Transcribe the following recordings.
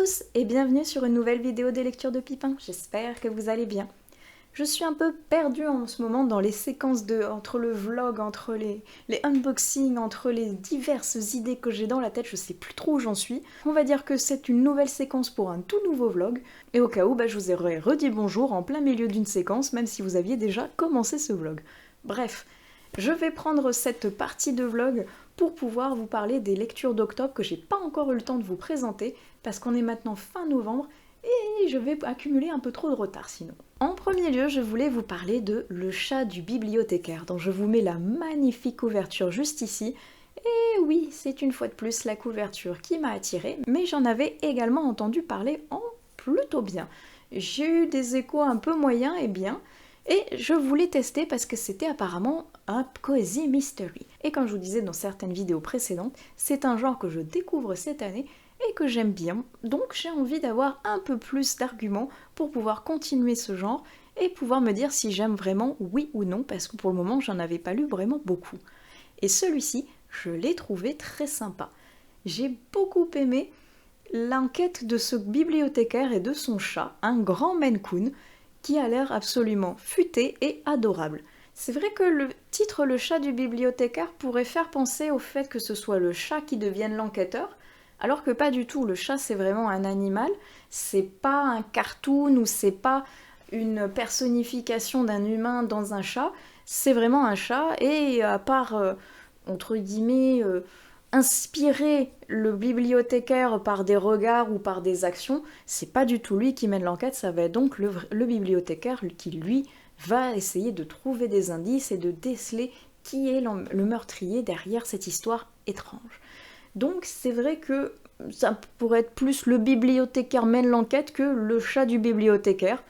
tous et bienvenue sur une nouvelle vidéo des lectures de Pipin, j'espère que vous allez bien. Je suis un peu perdue en ce moment dans les séquences entre le vlog, entre les unboxings, entre les diverses idées que j'ai dans la tête, je sais plus trop où j'en suis. On va dire que c'est une nouvelle séquence pour un tout nouveau vlog, et au cas où je vous aurais redit bonjour en plein milieu d'une séquence, même si vous aviez déjà commencé ce vlog. Bref, je vais prendre cette partie de vlog pour pouvoir vous parler des lectures d'octobre que j'ai pas encore eu le temps de vous présenter, parce qu'on est maintenant fin novembre, et je vais accumuler un peu trop de retard sinon. En premier lieu, je voulais vous parler de Le chat du bibliothécaire, dont je vous mets la magnifique couverture juste ici. Et oui, c'est une fois de plus la couverture qui m'a attirée, mais j'en avais également entendu parler en plutôt bien. J'ai eu des échos un peu moyens et bien, et je voulais tester parce que c'était apparemment un cozy mystery. Et comme je vous disais dans certaines vidéos précédentes, c'est un genre que je découvre cette année et que j'aime bien, donc j'ai envie d'avoir un peu plus d'arguments pour pouvoir continuer ce genre et pouvoir me dire si j'aime vraiment oui ou non, parce que pour le moment j'en avais pas lu vraiment beaucoup. Et celui-ci, je l'ai trouvé très sympa. J'ai beaucoup aimé l'enquête de ce bibliothécaire et de son chat, un grand Maine Coon, qui a l'air absolument futé et adorable. C'est vrai que le titre Le chat du bibliothécaire pourrait faire penser au fait que ce soit le chat qui devienne l'enquêteur, alors que pas du tout, le chat c'est vraiment un animal, c'est pas un cartoon ou c'est pas une personnification d'un humain dans un chat, c'est vraiment un chat et à part, entre guillemets, inspirer le bibliothécaire par des regards ou par des actions, c'est pas du tout lui qui mène l'enquête, ça va être donc le bibliothécaire qui lui va essayer de trouver des indices et de déceler qui est le meurtrier derrière cette histoire étrange. Donc c'est vrai que ça pourrait être plus le bibliothécaire mène l'enquête que le chat du bibliothécaire.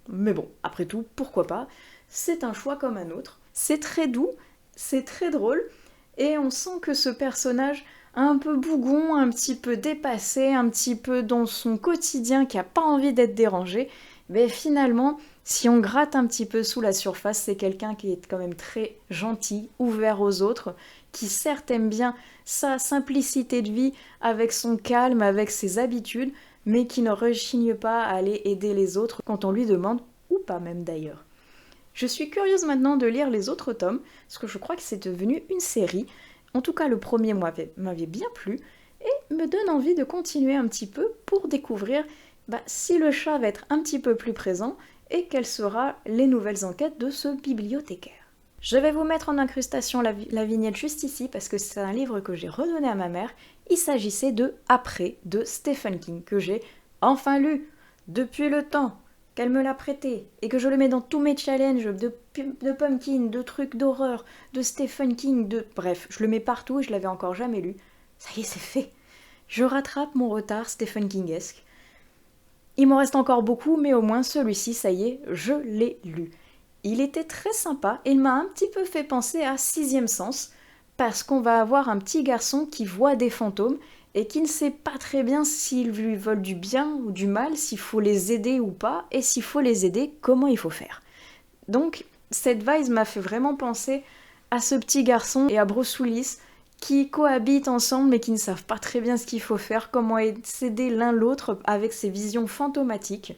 Mais bon, après tout, pourquoi pas? C'est un choix comme un autre. C'est très doux, c'est très drôle, et on sent que ce personnage un peu bougon, un petit peu dépassé, un petit peu dans son quotidien qui a pas envie d'être dérangé, mais finalement, si on gratte un petit peu sous la surface, c'est quelqu'un qui est quand même très gentil, ouvert aux autres, qui certes aime bien sa simplicité de vie, avec son calme, avec ses habitudes, mais qui ne rechigne pas à aller aider les autres quand on lui demande, ou pas même d'ailleurs. Je suis curieuse maintenant de lire les autres tomes, parce que je crois que c'est devenu une série. En tout cas, le premier m'avait bien plu, et me donne envie de continuer un petit peu pour découvrir si le chat va être un petit peu plus présent, et quelles seront les nouvelles enquêtes de ce bibliothécaire. Je vais vous mettre en incrustation la vignette juste ici, parce que c'est un livre que j'ai redonné à ma mère. Il s'agissait de Après, de Stephen King, que j'ai enfin lu, depuis le temps qu'elle me l'a prêté, et que je le mets dans tous mes challenges de Pumpkin, de trucs d'horreur, de Stephen King, bref, je le mets partout et je l'avais encore jamais lu. Ça y est, c'est fait. Je rattrape mon retard Stephen King-esque. Il m'en reste encore beaucoup, mais au moins celui-ci, ça y est, je l'ai lu. Il était très sympa, et il m'a un petit peu fait penser à Sixième Sens, parce qu'on va avoir un petit garçon qui voit des fantômes, et qui ne sait pas très bien s'ils lui veulent du bien ou du mal, s'il faut les aider ou pas, et s'il faut les aider, comment il faut faire. Donc, cette vibe m'a fait vraiment penser à ce petit garçon et à Bruce Willis, qui cohabitent ensemble mais qui ne savent pas très bien ce qu'il faut faire, comment s'aider l'un l'autre avec ces visions fantomatiques.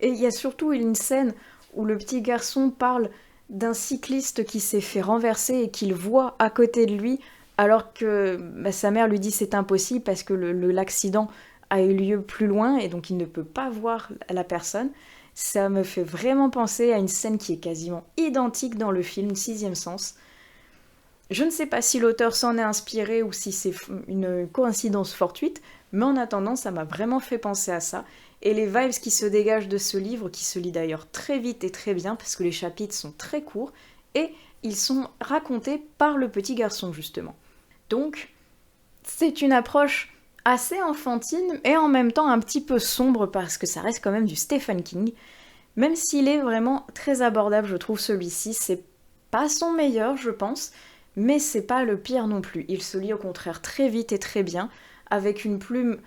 Et il y a surtout une scène où le petit garçon parle d'un cycliste qui s'est fait renverser et qu'il voit à côté de lui, alors que sa mère lui dit c'est impossible parce que l'accident a eu lieu plus loin et donc il ne peut pas voir la personne. Ça me fait vraiment penser à une scène qui est quasiment identique dans le film Sixième Sens. Je ne sais pas si l'auteur s'en est inspiré ou si c'est une coïncidence fortuite, mais en attendant, ça m'a vraiment fait penser à ça. Et les vibes qui se dégagent de ce livre, qui se lit d'ailleurs très vite et très bien, parce que les chapitres sont très courts, et ils sont racontés par le petit garçon, justement. Donc, c'est une approche assez enfantine, et en même temps un petit peu sombre, parce que ça reste quand même du Stephen King. Même s'il est vraiment très abordable, je trouve celui-ci, c'est pas son meilleur, je pense, mais c'est pas le pire non plus. Il se lit au contraire très vite et très bien, avec une plume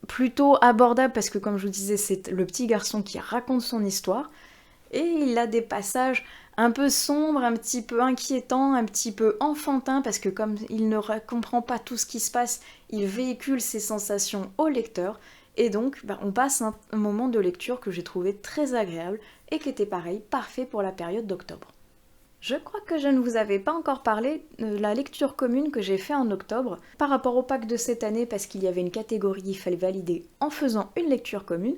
plutôt abordable, parce que comme je vous disais, c'est le petit garçon qui raconte son histoire, et il a des passages un peu sombre, un petit peu inquiétant, un petit peu enfantin, parce que comme il ne comprend pas tout ce qui se passe, il véhicule ses sensations au lecteur, et donc on passe un moment de lecture que j'ai trouvé très agréable, et qui était pareil, parfait pour la période d'octobre. Je crois que je ne vous avais pas encore parlé de la lecture commune que j'ai fait en octobre par rapport au pack de cette année parce qu'il y avait une catégorie qu'il fallait valider en faisant une lecture commune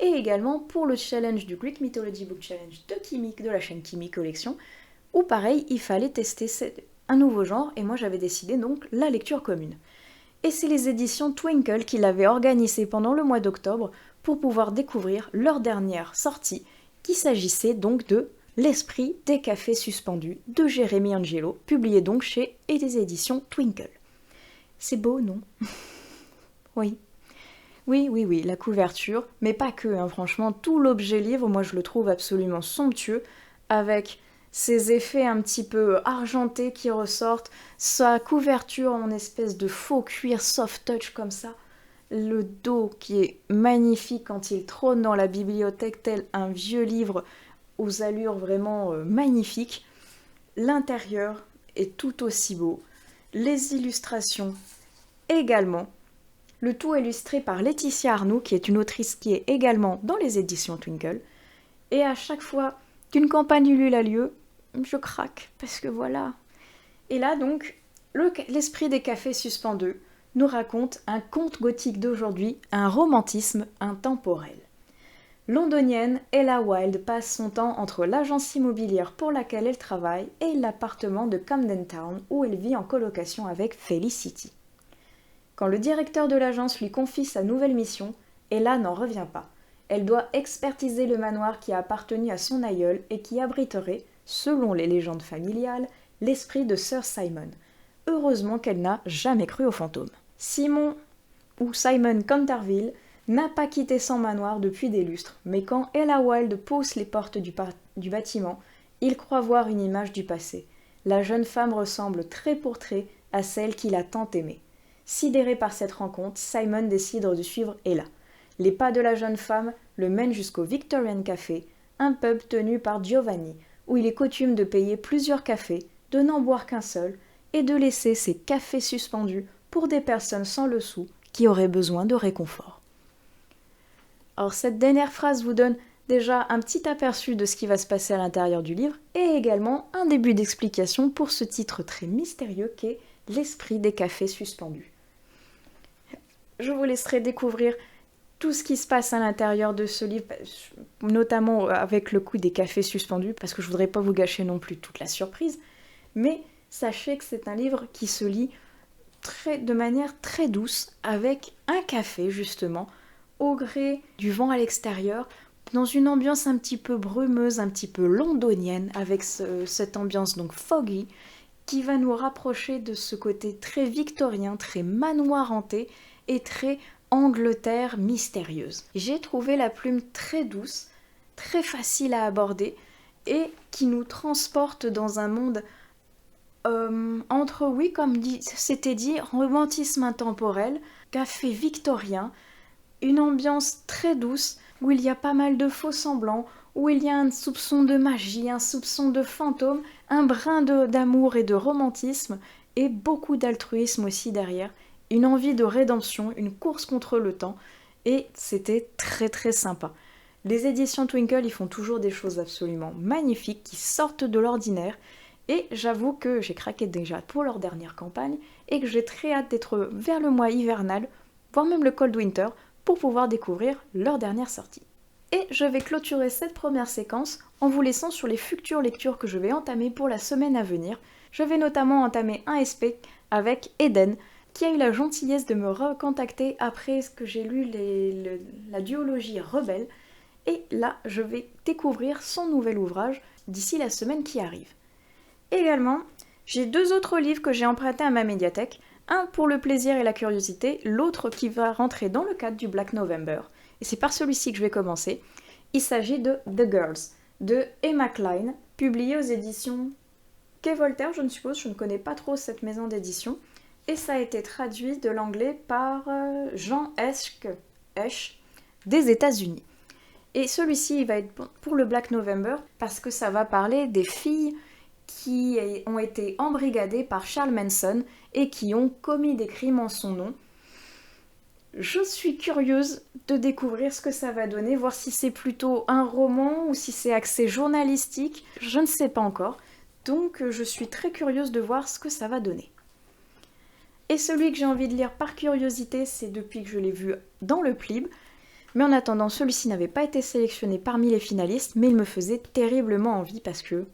et également pour le challenge du Greek Mythology Book Challenge de Kimmy de la chaîne Kimmy Collection où pareil il fallait tester un nouveau genre et moi j'avais décidé donc la lecture commune. Et c'est les éditions Twinkle qui l'avaient organisé pendant le mois d'octobre pour pouvoir découvrir leur dernière sortie qu'il s'agissait donc de L'Esprit des cafés suspendus de Jérémy Angelo, publié donc chez et des éditions Twinkle. C'est beau, non? Oui. Oui, la couverture, mais pas que, hein, franchement, tout l'objet livre, moi je le trouve absolument somptueux, avec ses effets un petit peu argentés qui ressortent, sa couverture en espèce de faux cuir soft touch comme ça, le dos qui est magnifique quand il trône dans la bibliothèque tel un vieux livre aux allures vraiment magnifiques. L'intérieur est tout aussi beau. Les illustrations également. Le tout illustré par Laetitia Arnoux, qui est une autrice qui est également dans les éditions Twinkle. Et à chaque fois qu'une campagne Ulule a lieu, je craque, parce que voilà. Et là donc, l'Esprit des cafés suspendus nous raconte un conte gothique d'aujourd'hui, un romantisme intemporel. Londonienne, Ella Wilde passe son temps entre l'agence immobilière pour laquelle elle travaille et l'appartement de Camden Town où elle vit en colocation avec Felicity. Quand le directeur de l'agence lui confie sa nouvelle mission, Ella n'en revient pas. Elle doit expertiser le manoir qui a appartenu à son aïeul et qui abriterait, selon les légendes familiales, l'esprit de Sir Simon. Heureusement qu'elle n'a jamais cru aux fantômes. Simon Canterville n'a pas quitté son manoir depuis des lustres, mais quand Ella Wilde pousse les portes du bâtiment, il croit voir une image du passé. La jeune femme ressemble trait pour trait à celle qu'il a tant aimée. Sidéré par cette rencontre, Simon décide de suivre Ella. Les pas de la jeune femme le mènent jusqu'au Victorian Café, un pub tenu par Giovanni, où il est coutume de payer plusieurs cafés, de n'en boire qu'un seul, et de laisser ses cafés suspendus pour des personnes sans le sou qui auraient besoin de réconfort. Alors cette dernière phrase vous donne déjà un petit aperçu de ce qui va se passer à l'intérieur du livre et également un début d'explication pour ce titre très mystérieux qu'est L'Esprit des cafés suspendus. Je vous laisserai découvrir tout ce qui se passe à l'intérieur de ce livre, notamment avec le coup des cafés suspendus, parce que je voudrais pas vous gâcher non plus toute la surprise, mais sachez que c'est un livre qui se lit de manière très douce, avec un café justement, au gré du vent à l'extérieur, dans une ambiance un petit peu brumeuse, un petit peu londonienne, avec cette ambiance donc foggy, qui va nous rapprocher de ce côté très victorien, très manoir hanté et très Angleterre mystérieuse. J'ai trouvé la plume très douce, très facile à aborder et qui nous transporte dans un monde entre, oui, comme c'était dit, romantisme intemporel, café victorien, une ambiance très douce où il y a pas mal de faux semblants, où il y a un soupçon de magie, un soupçon de fantôme, un brin d'amour et de romantisme et beaucoup d'altruisme aussi derrière, une envie de rédemption, une course contre le temps et c'était très très sympa. Les éditions Twinkle, ils font toujours des choses absolument magnifiques qui sortent de l'ordinaire et j'avoue que j'ai craqué déjà pour leur dernière campagne et que j'ai très hâte d'être vers le mois hivernal, voire même le cold winter, pour pouvoir découvrir leur dernière sortie. Et je vais clôturer cette première séquence en vous laissant sur les futures lectures que je vais entamer pour la semaine à venir. Je vais notamment entamer un SP avec Eden, qui a eu la gentillesse de me recontacter après que j'ai lu la duologie Rebelle. Et là, je vais découvrir son nouvel ouvrage d'ici la semaine qui arrive. Également, j'ai 2 autres livres que j'ai empruntés à ma médiathèque, un pour le plaisir et la curiosité, l'autre qui va rentrer dans le cadre du Black November. Et c'est par celui-ci que je vais commencer. Il s'agit de The Girls, de Emma Cline, publié aux éditions Quai Voltaire, je ne suppose, je ne connais pas trop cette maison d'édition. Et ça a été traduit de l'anglais par Jean Esch des États-Unis. Et celui-ci, il va être bon pour le Black November parce que ça va parler des filles qui ont été embrigadées par Charles Manson et qui ont commis des crimes en son nom. Je suis curieuse de découvrir ce que ça va donner, voir si c'est plutôt un roman ou si c'est axé journalistique, je ne sais pas encore. Donc je suis très curieuse de voir ce que ça va donner. Et celui que j'ai envie de lire par curiosité, c'est depuis que je l'ai vu dans le Plib. Mais en attendant, celui-ci n'avait pas été sélectionné parmi les finalistes, mais il me faisait terriblement envie parce que...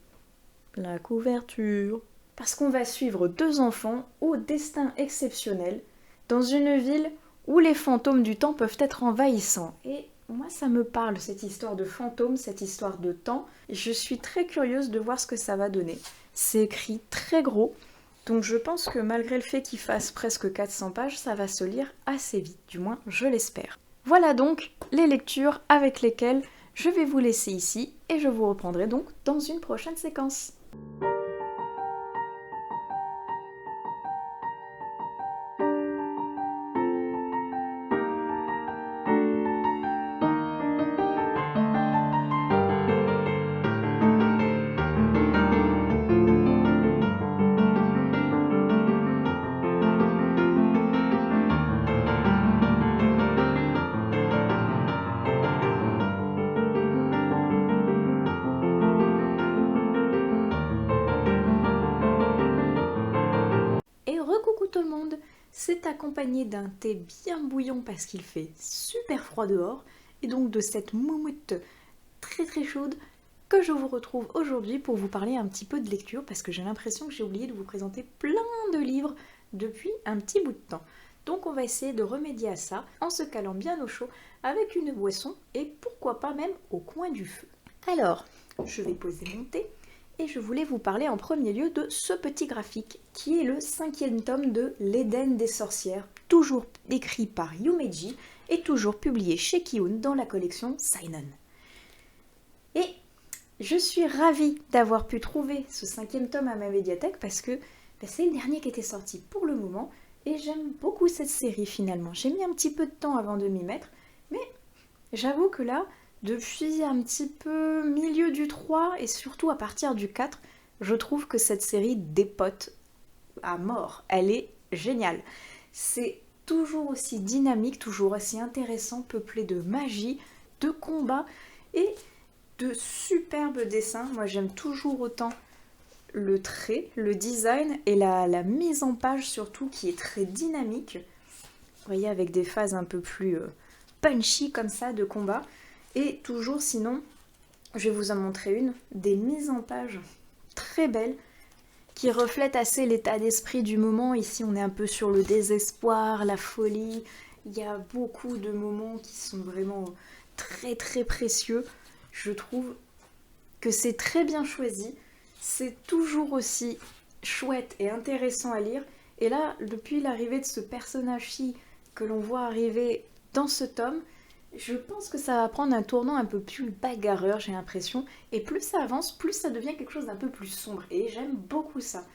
la couverture... Parce qu'on va suivre deux enfants au destin exceptionnel, dans une ville où les fantômes du temps peuvent être envahissants. Et moi, ça me parle, cette histoire de fantômes, cette histoire de temps. Je suis très curieuse de voir ce que ça va donner. C'est écrit très gros, donc je pense que malgré le fait qu'il fasse presque 400 pages, ça va se lire assez vite, du moins je l'espère. Voilà donc les lectures avec lesquelles je vais vous laisser ici et je vous reprendrai donc dans une prochaine séquence. Et recoucou tout le monde, c'est accompagné d'un thé bien bouillant parce qu'il fait super froid dehors et donc de cette moumoute très chaude que je vous retrouve aujourd'hui pour vous parler un petit peu de lecture parce que j'ai l'impression que j'ai oublié de vous présenter plein de livres depuis un petit bout de temps. Donc on va essayer de remédier à ça en se calant bien au chaud avec une boisson et pourquoi pas même au coin du feu. Alors, je vais poser mon thé. Et je voulais vous parler en premier lieu de ce petit graphique, qui est le 5e tome de L'Éden des sorcières, toujours écrit par Yumeji et toujours publié chez Kiun dans la collection Seinen. Et je suis ravie d'avoir pu trouver ce 5e tome à ma médiathèque parce que c'est le dernier qui était sorti pour le moment et j'aime beaucoup cette série finalement. J'ai mis un petit peu de temps avant de m'y mettre, mais j'avoue que là, depuis un petit peu milieu du 3 et surtout à partir du 4, je trouve que cette série dépote à mort. Elle est géniale. C'est toujours aussi dynamique, toujours aussi intéressant, peuplé de magie, de combats et de superbes dessins. Moi j'aime toujours autant le trait, le design et la mise en page surtout qui est très dynamique. Vous voyez, avec des phases un peu plus punchy comme ça de combat. Et toujours sinon, je vais vous en montrer une, des mises en page très belles qui reflètent assez l'état d'esprit du moment. Ici on est un peu sur le désespoir, la folie, il y a beaucoup de moments qui sont vraiment très précieux. Je trouve que c'est très bien choisi, c'est toujours aussi chouette et intéressant à lire. Et là, depuis l'arrivée de ce personnage-ci que l'on voit arriver dans ce tome, je pense que ça va prendre un tournant un peu plus bagarreur, j'ai l'impression. Et plus ça avance, plus ça devient quelque chose d'un peu plus sombre. Et j'aime beaucoup ça.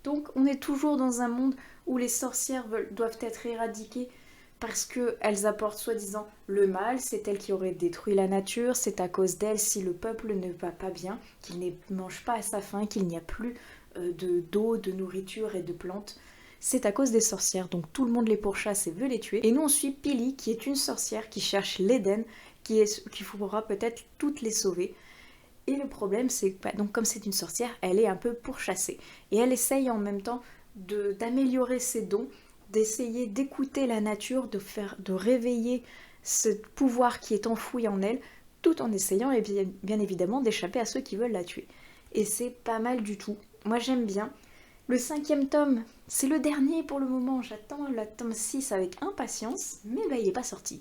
Donc on est toujours dans un monde où les sorcières doivent être éradiquées parce qu'elles apportent soi-disant le mal. C'est elles qui auraient détruit la nature. C'est à cause d'elles si le peuple ne va pas bien, qu'il ne mange pas à sa faim, qu'il n'y a plus d'eau, de nourriture et de plantes. C'est à cause des sorcières, donc tout le monde les pourchasse et veut les tuer. Et nous on suit Pili, qui est une sorcière qui cherche l'Éden, qu'il faudra peut-être toutes les sauver. Et le problème c'est que, donc comme c'est une sorcière, elle est un peu pourchassée. Et elle essaye en même temps d'améliorer ses dons, d'essayer d'écouter la nature, de réveiller ce pouvoir qui est enfoui en elle, tout en essayant et bien évidemment d'échapper à ceux qui veulent la tuer. Et c'est pas mal du tout. Moi j'aime bien. Le 5e tome, c'est le dernier pour le moment, j'attends le tome 6 avec impatience, mais il n'est pas sorti.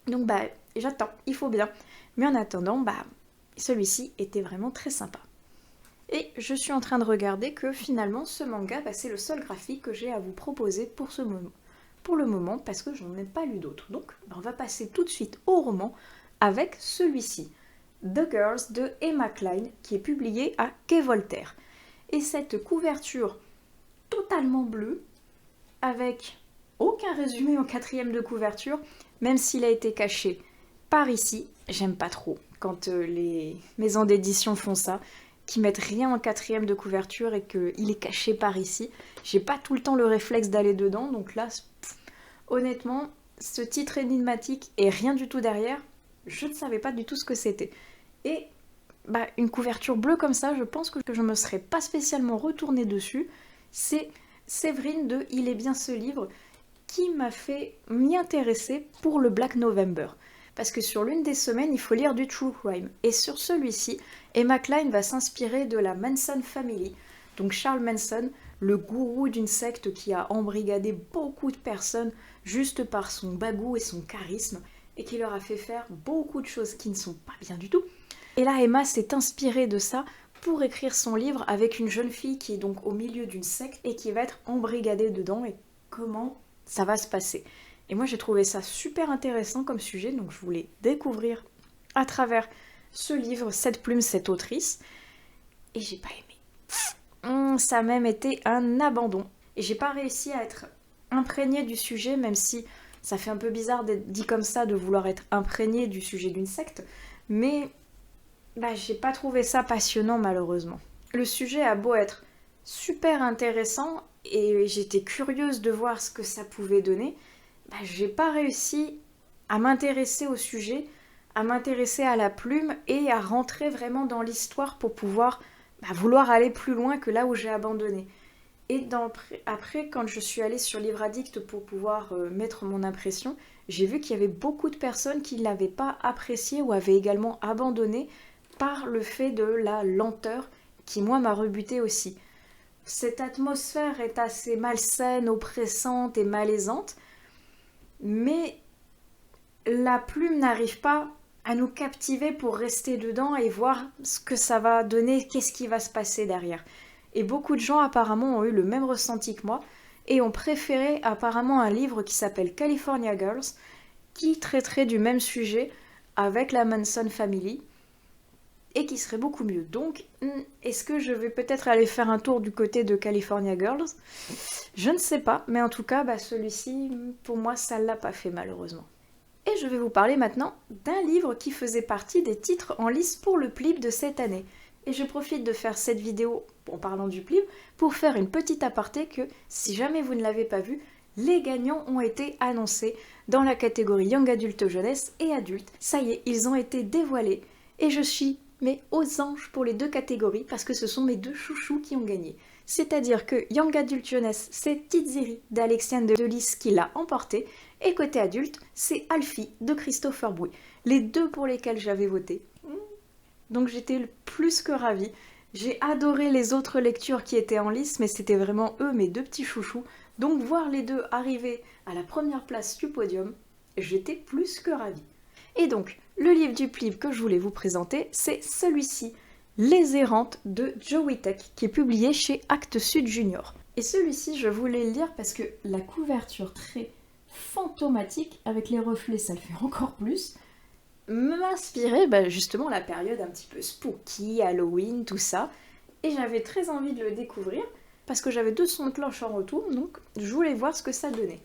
Donc j'attends, il faut bien. Mais en attendant, celui-ci était vraiment très sympa. Et je suis en train de regarder que finalement ce manga, c'est le seul graphique que j'ai à vous proposer pour le moment, parce que j'en ai pas lu d'autres. Donc on va passer tout de suite au roman avec celui-ci, The Girls de Emma Cline, qui est publié à Quai Voltaire. Et cette couverture totalement bleue, avec aucun résumé en 4e de couverture, même s'il a été caché par ici, j'aime pas trop quand les maisons d'édition font ça, qui mettent rien en quatrième de couverture et qu'il est caché par ici. J'ai pas tout le temps le réflexe d'aller dedans, donc là, honnêtement, ce titre énigmatique et rien du tout derrière, je ne savais pas du tout ce que c'était. Et une couverture bleue comme ça, je pense que je me serais pas spécialement retournée dessus. C'est Séverine de Il est bien ce livre qui m'a fait m'y intéresser pour le Black November. Parce que sur l'une des semaines, il faut lire du true crime. Et sur celui-ci, Emma Cline va s'inspirer de la Manson Family. Donc Charles Manson, le gourou d'une secte qui a embrigadé beaucoup de personnes juste par son bagou et son charisme, et qui leur a fait faire beaucoup de choses qui ne sont pas bien du tout. Et là, Emma s'est inspirée de ça pour écrire son livre avec une jeune fille qui est donc au milieu d'une secte et qui va être embrigadée dedans, et comment ça va se passer. Et moi j'ai trouvé ça super intéressant comme sujet, donc je voulais découvrir à travers ce livre, cette plume, cette autrice, et j'ai pas aimé. Ça a même été un abandon. Et j'ai pas réussi à être imprégnée du sujet, même si ça fait un peu bizarre d'être dit comme ça, de vouloir être imprégnée du sujet d'une secte, mais j'ai pas trouvé ça passionnant malheureusement. Le sujet a beau être super intéressant, et j'étais curieuse de voir ce que ça pouvait donner, j'ai pas réussi à m'intéresser au sujet, à m'intéresser à la plume et à rentrer vraiment dans l'histoire pour pouvoir vouloir aller plus loin que là où j'ai abandonné. Et après, quand je suis allée sur Livre Addict pour pouvoir mettre mon impression, j'ai vu qu'il y avait beaucoup de personnes qui ne l'avaient pas apprécié ou avaient également abandonné par le fait de la lenteur qui, moi, m'a rebutée aussi. Cette atmosphère est assez malsaine, oppressante et malaisante, mais la plume n'arrive pas à nous captiver pour rester dedans et voir ce que ça va donner, qu'est-ce qui va se passer derrière. Et beaucoup de gens apparemment ont eu le même ressenti que moi et ont préféré apparemment un livre qui s'appelle California Girls, qui traiterait du même sujet avec la Manson Family et qui serait beaucoup mieux. Donc, est-ce que je vais peut-être aller faire un tour du côté de California Girls ? Je ne sais pas, mais en tout cas, celui-ci, pour moi, ça ne l'a pas fait malheureusement. Et je vais vous parler maintenant d'un livre qui faisait partie des titres en lice pour le PLIB de cette année. Et je profite de faire cette vidéo, en parlant du PLIB, pour faire une petite aparté que, si jamais vous ne l'avez pas vu, les gagnants ont été annoncés dans la catégorie Young Adult Jeunesse et Adulte. Ça y est, ils ont été dévoilés. Et je suis aux anges pour les deux catégories parce que ce sont mes deux chouchous qui ont gagné. C'est-à-dire que Young Adult Jeunesse, c'est Tiziri d'Alexiane Delis qui l'a emporté, et côté adulte, c'est Alfie de Christopher Bouy. Les deux pour lesquels j'avais voté. Donc j'étais plus que ravie. J'ai adoré les autres lectures qui étaient en lice, mais c'était vraiment eux mes deux petits chouchous. Donc voir les deux arriver à la première place du podium, j'étais plus que ravie. Et donc, le livre du PLIB que je voulais vous présenter, c'est celui-ci, Les Errantes de Joe Witek, qui est publié chez Actes Sud Junior. Et celui-ci, je voulais le lire parce que la couverture très fantomatique, avec les reflets, ça le fait encore plus, m'inspirait justement la période un petit peu spooky, Halloween, tout ça. Et j'avais très envie de le découvrir, parce que j'avais 2 sons de cloche en retour, donc je voulais voir ce que ça donnait.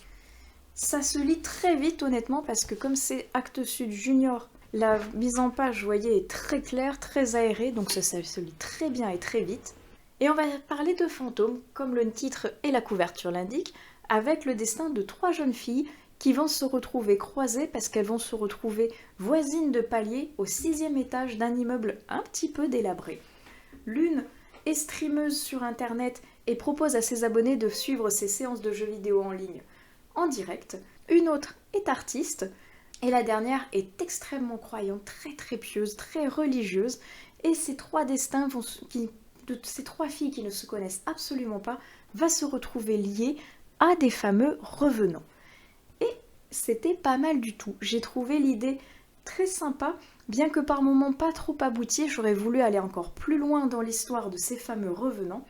Ça se lit très vite honnêtement parce que comme c'est Actes Sud Junior, la mise en page, vous voyez, est très claire, très aérée, donc ça se lit très bien et très vite. Et on va parler de fantômes, comme le titre et la couverture l'indiquent, avec le destin de 3 jeunes filles qui vont se retrouver croisées parce qu'elles vont se retrouver voisines de palier au 6e étage d'un immeuble un petit peu délabré. L'une est streameuse sur internet et propose à ses abonnés de suivre ses séances de jeux vidéo en ligne en direct. Une autre est artiste et la dernière est extrêmement croyante, très très pieuse, très religieuse. Et ces 3 destins de ces 3 filles qui ne se connaissent absolument pas va se retrouver liées à des fameux revenants. Et c'était pas mal du tout. J'ai trouvé l'idée très sympa, bien que par moments pas trop aboutie. J'aurais voulu aller encore plus loin dans l'histoire de ces fameux revenants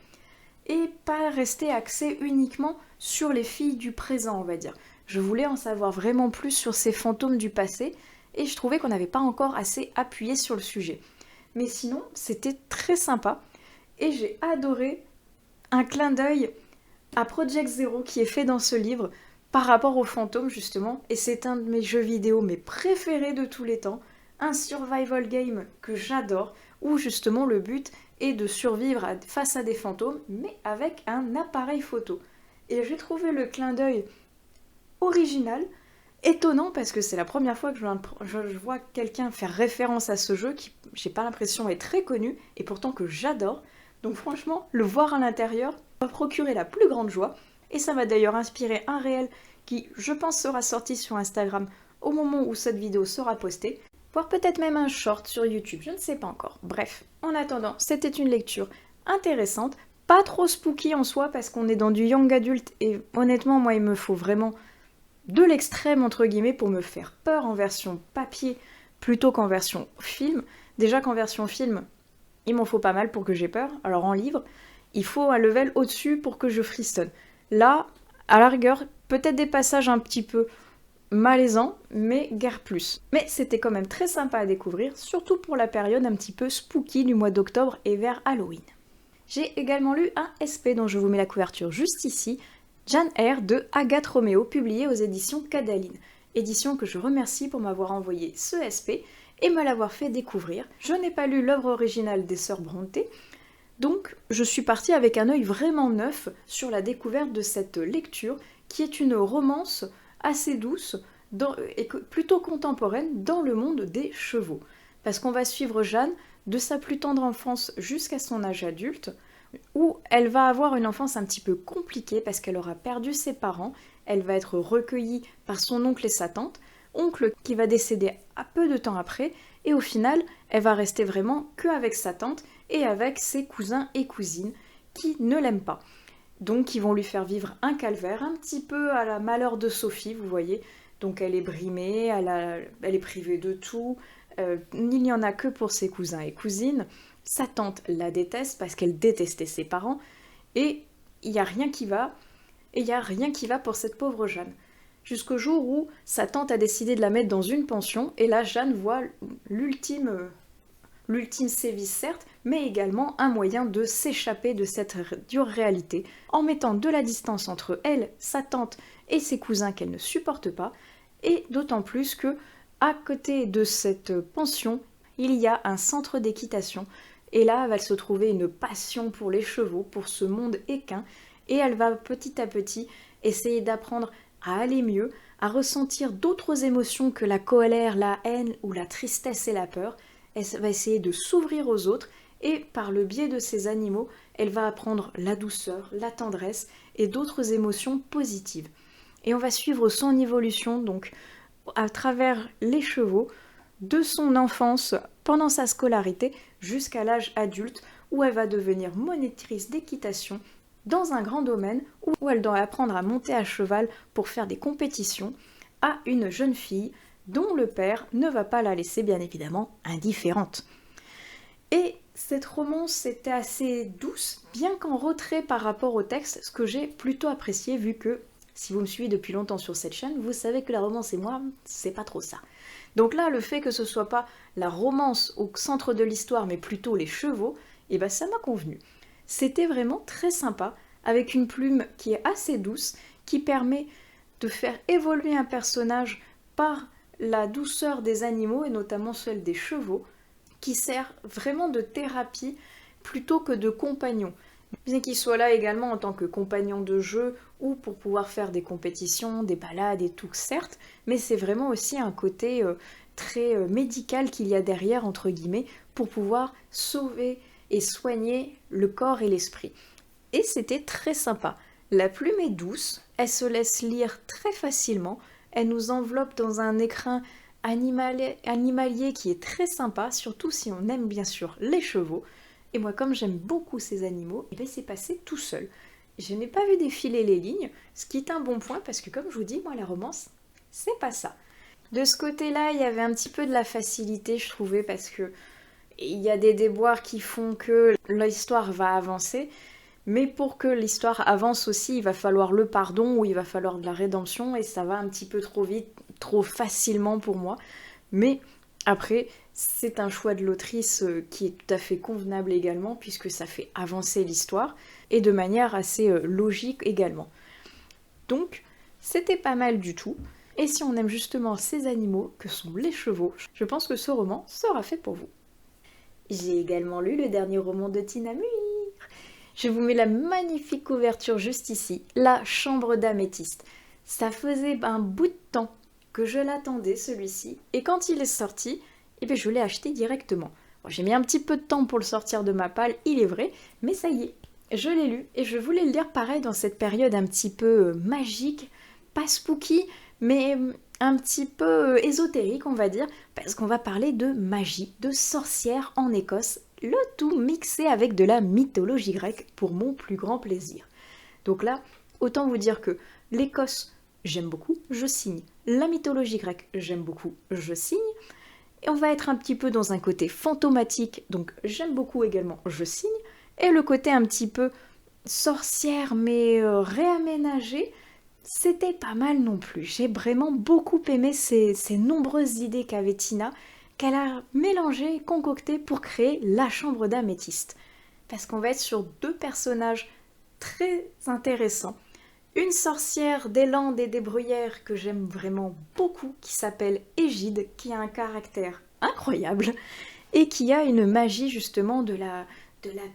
et pas rester axé uniquement sur les filles du présent, on va dire. Je voulais en savoir vraiment plus sur ces fantômes du passé et je trouvais qu'on n'avait pas encore assez appuyé sur le sujet. Mais sinon, c'était très sympa et j'ai adoré un clin d'œil à Project Zero qui est fait dans ce livre par rapport aux fantômes justement, et c'est un de mes jeux vidéo préférés de tous les temps. un survival game que j'adore, où justement le but est de survivre face à des fantômes, mais avec un appareil photo. Et j'ai trouvé le clin d'œil original, étonnant, parce que c'est la première fois que je vois quelqu'un faire référence à ce jeu qui, j'ai pas l'impression, est très connu, et pourtant que j'adore. Donc franchement, le voir à l'intérieur m'a procuré la plus grande joie, et ça m'a d'ailleurs inspiré un réel qui, je pense, sera sorti sur Instagram au moment où cette vidéo sera postée, voire peut-être même un short sur YouTube, je ne sais pas encore. Bref, en attendant, c'était une lecture intéressante, pas trop spooky en soi parce qu'on est dans du young adulte et honnêtement, moi, il me faut vraiment de l'extrême entre guillemets pour me faire peur en version papier plutôt qu'en version film. Déjà qu'en version film, il m'en faut pas mal pour que j'ai peur, alors en livre, il faut un level au-dessus pour que je frissonne. Là, à la rigueur, peut-être des passages un petit peu malaisants, mais guère plus. Mais c'était quand même très sympa à découvrir, surtout pour la période un petit peu spooky du mois d'octobre et vers Halloween. J'ai également lu un SP dont je vous mets la couverture juste ici, Jane Eyre de Agathe Roméo, publié aux éditions Cadaline. Édition que je remercie pour m'avoir envoyé ce SP et me l'avoir fait découvrir. Je n'ai pas lu l'œuvre originale des sœurs Brontë, donc je suis partie avec un œil vraiment neuf sur la découverte de cette lecture qui est une romance assez douce et plutôt contemporaine dans le monde des chevaux. Parce qu'on va suivre Jeanne de sa plus tendre enfance jusqu'à son âge adulte, où elle va avoir une enfance un petit peu compliquée parce qu'elle aura perdu ses parents, elle va être recueillie par son oncle et sa tante, oncle qui va décéder à peu de temps après, et au final, elle va rester vraiment qu'avec sa tante et avec ses cousins et cousines qui ne l'aiment pas. Donc ils vont lui faire vivre un calvaire, un petit peu à la malheur de Sophie, vous voyez. Donc elle est brimée, elle est privée de tout, il n'y en a que pour ses cousins et cousines. Sa tante la déteste parce qu'elle détestait ses parents, et il n'y a rien qui va, et il n'y a rien qui va pour cette pauvre Jeanne. Jusqu'au jour où sa tante a décidé de la mettre dans une pension, et là Jeanne voit l'ultime sévice certes, mais également un moyen de s'échapper de cette dure réalité, en mettant de la distance entre elle, sa tante et ses cousins qu'elle ne supporte pas, et d'autant plus que, à côté de cette pension, il y a un centre d'équitation, et là, elle va se trouver une passion pour les chevaux, pour ce monde équin, et elle va petit à petit essayer d'apprendre à aller mieux, à ressentir d'autres émotions que la colère, la haine ou la tristesse et la peur. Elle va essayer de s'ouvrir aux autres, et par le biais de ces animaux, elle va apprendre la douceur, la tendresse et d'autres émotions positives. Et on va suivre son évolution, donc, à travers les chevaux, de son enfance pendant sa scolarité jusqu'à l'âge adulte où elle va devenir monitrice d'équitation dans un grand domaine où elle doit apprendre à monter à cheval pour faire des compétitions à une jeune fille dont le père ne va pas la laisser bien évidemment indifférente. Et cette romance était assez douce, bien qu'en retrait par rapport au texte, ce que j'ai plutôt apprécié vu que, si vous me suivez depuis longtemps sur cette chaîne, vous savez que la romance et moi, c'est pas trop ça. Donc là, le fait que ce soit pas la romance au centre de l'histoire, mais plutôt les chevaux, et ben ça m'a convenu. C'était vraiment très sympa, avec une plume qui est assez douce, qui permet de faire évoluer un personnage par la douceur des animaux, et notamment celle des chevaux, qui sert vraiment de thérapie plutôt que de compagnon. Bien qu'il soit là également en tant que compagnon de jeu ou pour pouvoir faire des compétitions, des balades et tout, certes, mais c'est vraiment aussi un côté très médical qu'il y a derrière, entre guillemets, pour pouvoir sauver et soigner le corps et l'esprit. Et c'était très sympa. La plume est douce, elle se laisse lire très facilement, elle nous enveloppe dans un écrin animalier qui est très sympa, surtout si on aime bien sûr les chevaux. Et moi, comme j'aime beaucoup ces animaux, il s'est passé tout seul. Je n'ai pas vu défiler les lignes, ce qui est un bon point parce que, comme je vous dis, moi, la romance, c'est pas ça. De ce côté-là, il y avait un petit peu de la facilité, je trouvais, parce que il y a des déboires qui font que l'histoire va avancer, mais pour que l'histoire avance aussi, il va falloir le pardon ou il va falloir de la rédemption, et ça va un petit peu trop vite, trop facilement pour moi. Mais après, c'est un choix de l'autrice qui est tout à fait convenable également, puisque ça fait avancer l'histoire, et de manière assez logique également. Donc, c'était pas mal du tout. Et si on aime justement ces animaux, que sont les chevaux, je pense que ce roman sera fait pour vous. J'ai également lu le dernier roman de Tina Muir. Je vous mets la magnifique couverture juste ici, La Chambre d'Améthyste. Ça faisait un bout de temps que je l'attendais celui-ci, et quand il est sorti, eh bien, je l'ai acheté directement. Bon, j'ai mis un petit peu de temps pour le sortir de ma palle, il est vrai, mais ça y est, je l'ai lu, et je voulais le lire pareil dans cette période un petit peu magique, pas spooky, mais un petit peu ésotérique, on va dire, parce qu'on va parler de magie, de sorcières en Écosse, le tout mixé avec de la mythologie grecque pour mon plus grand plaisir. Donc là, autant vous dire que l'Écosse, j'aime beaucoup, je signe. La mythologie grecque, j'aime beaucoup, je signe. Et on va être un petit peu dans un côté fantomatique, donc j'aime beaucoup également, je signe. Et le côté un petit peu sorcière mais réaménagé, c'était pas mal non plus. J'ai vraiment beaucoup aimé ces nombreuses idées qu'avait Tina, qu'elle a mélangées et concoctées pour créer la chambre d'Améthyste. Parce qu'on va être sur deux personnages très intéressants. Une sorcière des Landes et des Bruyères que j'aime vraiment beaucoup, qui s'appelle Égide, qui a un caractère incroyable, et qui a une magie justement de la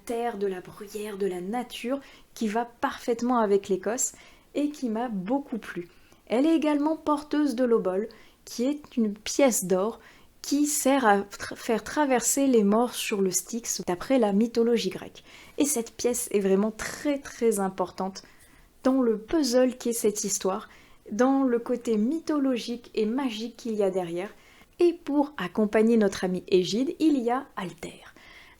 terre, de la bruyère, de la nature, qui va parfaitement avec l'Écosse, et qui m'a beaucoup plu. Elle est également porteuse de l'obol, qui est une pièce d'or qui sert à faire traverser les morts sur le Styx d'après la mythologie grecque. Et cette pièce est vraiment très très importante dans le puzzle qu'est cette histoire, dans le côté mythologique et magique qu'il y a derrière. Et pour accompagner notre ami Égide, il y a Alter.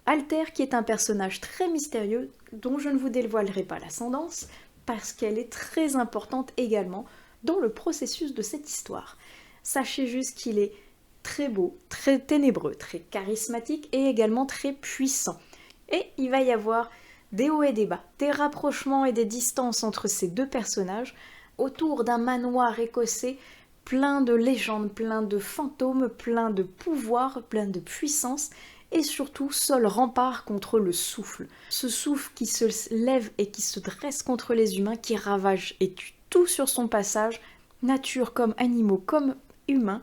Alter qui est un personnage très mystérieux dont je ne vous dévoilerai pas l'ascendance, parce qu'elle est très importante également dans le processus de cette histoire. Sachez juste qu'il est très beau, très ténébreux, très charismatique et également très puissant. Et il va y avoir des hauts et des bas, des rapprochements et des distances entre ces deux personnages autour d'un manoir écossais plein de légendes, plein de fantômes, plein de pouvoirs, plein de puissance et surtout seul rempart contre le souffle. Ce souffle qui se lève et qui se dresse contre les humains, qui ravage et tue tout sur son passage, nature comme animaux comme humains.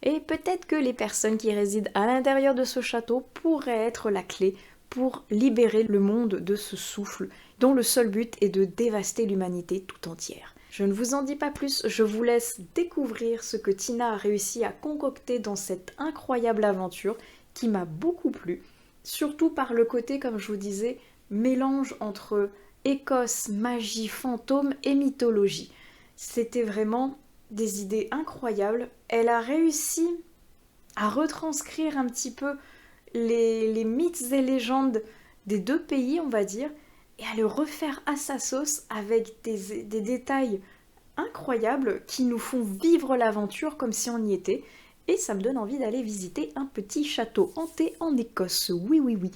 Et peut-être que les personnes qui résident à l'intérieur de ce château pourraient être la clé pour libérer le monde de ce souffle, dont le seul but est de dévaster l'humanité tout entière. Je ne vous en dis pas plus, je vous laisse découvrir ce que Tina a réussi à concocter dans cette incroyable aventure qui m'a beaucoup plu, surtout par le côté, comme je vous disais, mélange entre Écosse, magie, fantôme et mythologie. C'était vraiment des idées incroyables. Elle a réussi à retranscrire un petit peu les mythes et légendes des deux pays, on va dire, et à le refaire à sa sauce avec des détails incroyables qui nous font vivre l'aventure comme si on y était. Et ça me donne envie d'aller visiter un petit château hanté en Écosse, oui oui oui,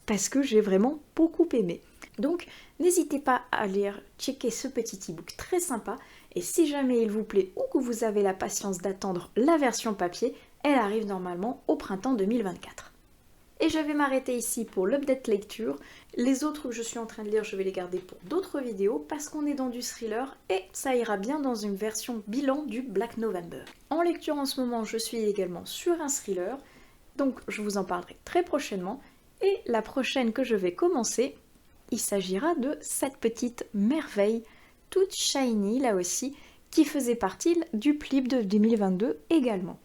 parce que j'ai vraiment beaucoup aimé. Donc n'hésitez pas à aller checker ce petit e-book très sympa, et si jamais il vous plaît ou que vous avez la patience d'attendre la version papier, elle arrive normalement au printemps 2024. Et je vais m'arrêter ici pour l'update lecture. Les autres que je suis en train de lire, je vais les garder pour d'autres vidéos parce qu'on est dans du thriller et ça ira bien dans une version bilan du Black November. En lecture en ce moment, je suis également sur un thriller, donc je vous en parlerai très prochainement. Et la prochaine que je vais commencer, il s'agira de cette petite merveille, toute shiny là aussi, qui faisait partie du Plib de 2022 également.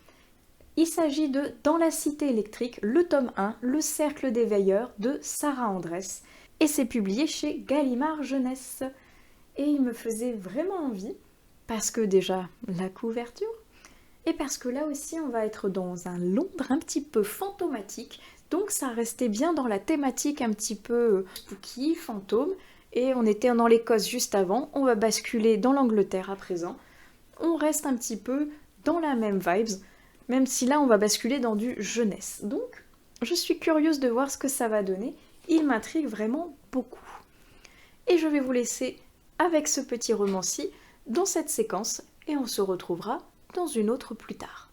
Il s'agit de Dans la cité électrique, le tome 1, Le cercle des veilleurs de Sarah Andress. Et c'est publié chez Gallimard Jeunesse. Et il me faisait vraiment envie, parce que déjà, la couverture, et parce que là aussi on va être dans un Londres un petit peu fantomatique, donc ça restait bien dans la thématique un petit peu spooky, fantôme, et on était dans l'Écosse juste avant, on va basculer dans l'Angleterre à présent. On reste un petit peu dans la même vibes, même si là on va basculer dans du jeunesse. Donc je suis curieuse de voir ce que ça va donner, il m'intrigue vraiment beaucoup. Et je vais vous laisser avec ce petit roman-ci dans cette séquence et on se retrouvera dans une autre plus tard.